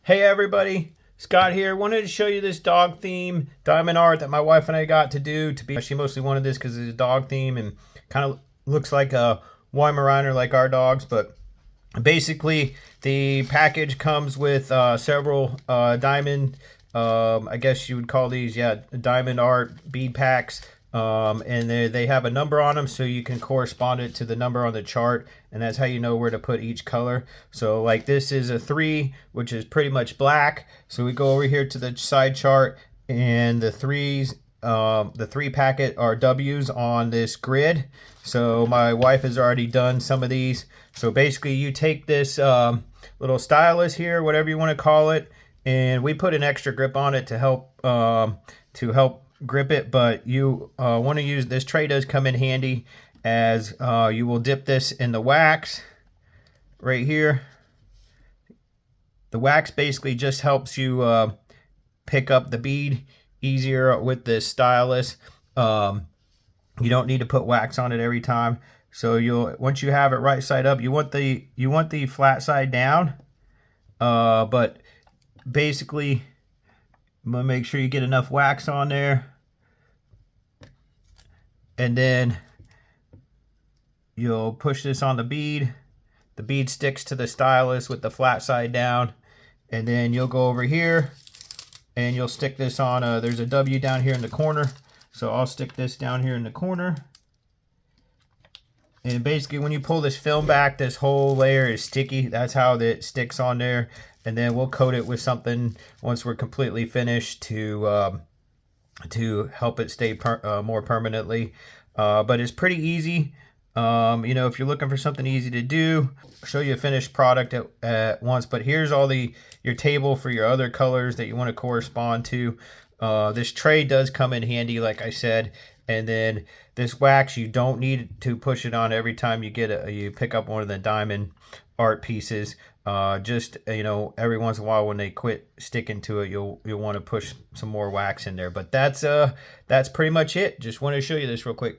Hey everybody, Scott here. Wanted to show you this dog theme diamond art that my wife and I got to do. She mostly wanted this because it's a dog theme and kind of looks like a Weimaraner like our dogs. But basically, the package comes with several diamond, I guess you would call these, diamond art bead packs. And they have a number on them, so you can correspond it to the number on the chart, and that's how you know where to put each color. So like this is a 3, which is pretty much black, so we go over here to the side chart, and the 3s, the 3 packet are W's on this grid. So my wife has already done some of these. So basically you take this little stylus here, whatever you want to call it, and we put an extra grip on it to help grip it, but you want to use this tray. Does come in handy, as you will dip this in the wax right here. The wax basically just helps you pick up the bead easier with this stylus. You don't need to put wax on it every time. So once you have it right side up, you want the flat side down, but basically I'm gonna make sure you get enough wax on there, and then you'll push this on the bead. The bead sticks to the stylus with the flat side down, and then you'll go over here and you'll stick this on. There's a W down here in the corner, so I'll stick this down here in the corner. And basically when you pull this film back, this whole layer is sticky. That's how it sticks on there. And then we'll coat it with something once we're completely finished to help it stay more permanently. But it's pretty easy. You know, if you're looking for something easy to do, I'll show you a finished product at once. But here's all your table for your other colors that you want to correspond to. This tray does come in handy, like I said. And then this wax, you don't need to push it on every time you pick up one of the diamond art pieces. Just, you know, every once in a while when they quit sticking to it, you'll want to push some more wax in there. But that's pretty much it. Just wanted to show you this real quick.